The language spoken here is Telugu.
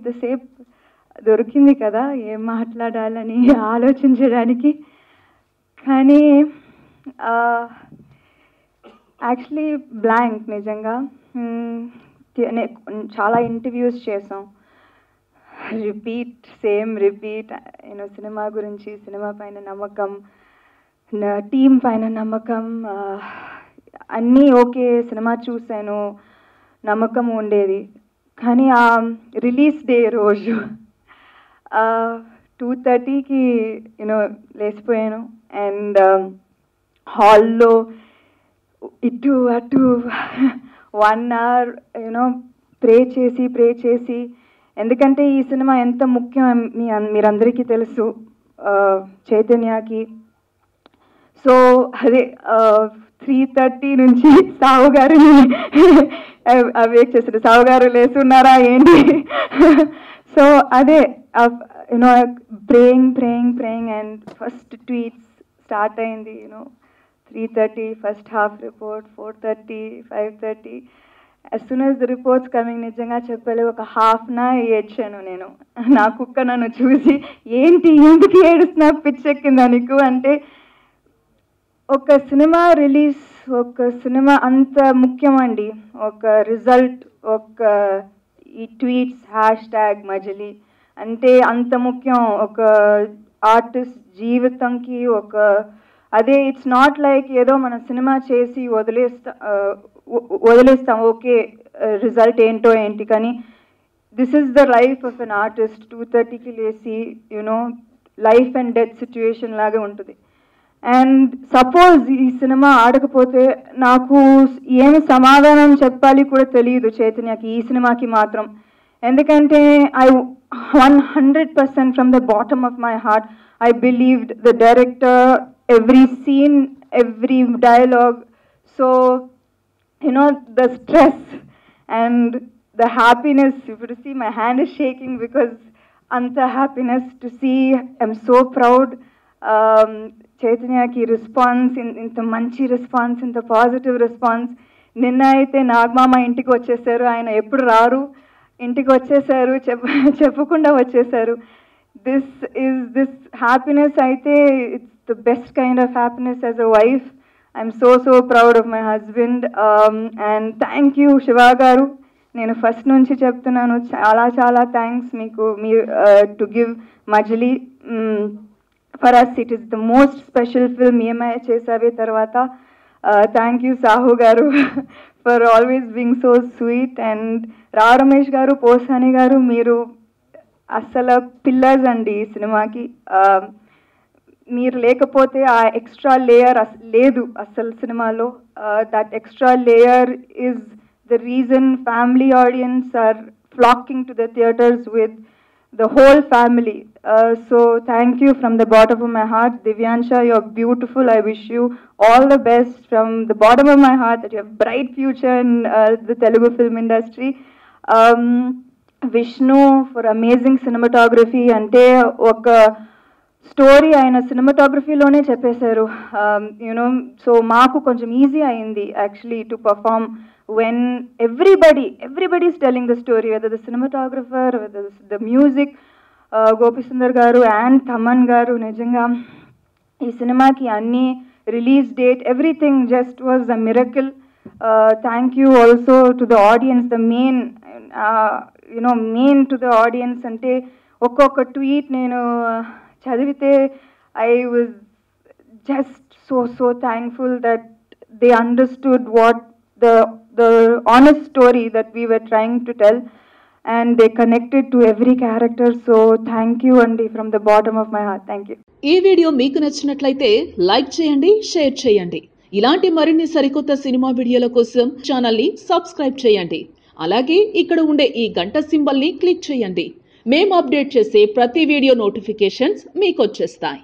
ఇంతసేపు దొరికింది కదా ఏం మాట్లాడాలని ఆలోచించడానికి. కానీ యాక్చువల్లీ బ్లాంక్ నిజంగా. చాలా ఇంటర్వ్యూస్ చేసాం, రిపీట్ సినిమా గురించి, సినిమా పైన నమ్మకం, టీమ్ పైన నమ్మకం, అన్నీ ఓకే. సినిమా చూశాను, నమ్మకం ఉండేది. కానీ ఆ రిలీజ్ డే రోజు 2:30కి లేచిపోయాను. అండ్ హాల్లో ఇటు అటు 1 hour ప్రే చేసి, ఎందుకంటే ఈ సినిమా ఎంత ముఖ్యం మీరందరికీ తెలుసు చైతన్యకి. సో అదే 3:30 నుంచి సావు గారిని వెయిట్ చేస్తారు, సావు గారు లేస్తున్నారా ఏంటి. సో అదే praying and first tweets start అయింది 3:30 first half report, 4:30, 5:30. as soon as the reports coming, నిజంగా చెప్పలే ఒక హాఫ్ అన్ అవర్ ఏడ్చాను నేను. నా కుక్క నన్ను చూసి ఎందుకు ఏడుస్తున్నా, పిచ్చెక్కిందా నీకు అంటే, ఒక సినిమా రిలీజ్, ఒక సినిమా అంత ముఖ్యమండి. ఒక రిజల్ట్, ఒక ఈ ట్వీట్స్, #మజిలీ అంటే అంత ముఖ్యం ఒక ఆర్టిస్ట్ జీవితంకి. అదే ఇట్స్ నాట్ లైక్ ఏదో మన సినిమా చేసి వదిలేస్తాం ఓకే రిజల్ట్ ఏంటి. కానీ this is the life of an artist. 2:30కి లేసి లైఫ్ అండ్ డెత్ సిచ్యువేషన్ లాగా ఉంటుంది. అండ్ సపోజ్ ఈ సినిమా ఆడకపోతే నాకు ఏమి సమాధానం చెప్పాలి కూడా తెలియదు చైతన్యకి, ఈ సినిమాకి మాత్రం. ఎందుకంటే 100% from the bottom of my heart I believed the director, every scene, every dialogue. So the stress and the happiness, if you see my hand is shaking because anta happiness to see. I'm so proud. చైతన్యకి రెస్పాన్స్, ఇంత మంచి రెస్పాన్స్, ఇంత పాజిటివ్ రెస్పాన్స్. నిన్న అయితే నాగమామ ఇంటికి వచ్చేసారు, ఆయన ఎప్పుడు రారు, ఇంటికి వచ్చేసారు, చెప్పకుండా వచ్చేసారు. దిస్ హ్యాపీనెస్ అయితే it's the best kind of happiness as a wife. I'm so proud of my husband. And thank you Shiva గారు. నేను ఫస్ట్ నుంచి చెప్తున్నాను, చాలా థ్యాంక్స్ మీకు, to give Majili. For us, it is the most special film EMI చేసావే తర్వాత. Thank you Sahu garu for always being so sweet. And Ramesh garu, Posani garu, మీరు అసలు పిల్లర్స్ అండి ఈ సినిమాకి. మీరు లేకపోతే ఆ ఎక్స్ట్రా లేయర్ లేదు అసలు సినిమాలో. That extra layer is the reason family audience are flocking to the theaters with the whole family. So thank you from the bottom of my heart. Divyansha, you're beautiful. I wish you all the best from the bottom of my heart, that you have bright future in the Telugu film industry. Vishnu for amazing cinematography. Ante oka story ayina cinematography lone cheppesaru. So maaku koncham easy ayindi actually to perform when everybody is telling the story, whether the cinematographer, whether the music, Gopi Sundar garu and Thaman garu. Nijanga ee cinemaaki anni release date, everything just was a miracle. Thank you also to the audience, the main to the audience. Ante okkoka tweet nenu chadivite I was just so thankful that they understood what the honest story that we were trying to tell, and they connected to every character. So thank you Andi from the bottom of my heart. Thank you. ఈ వీడియో మీకు నచ్చినట్లయితే లైక్ చేయండి, షేర్ చేయండి. ఇలాంటి మరిన్ని సరికొత్త సినిమా వీడియోల కోసం ఛానల్ ని సబ్స్క్రైబ్ చేయండి. అలాగే ఇక్కడ ఉండే ఈ గంట సింబల్ ని క్లిక్ చేయండి. మేము అప్డేట్ చేసే ప్రతి వీడియో నోటిఫికేషన్స్ మీకు వచ్చేస్తాయి.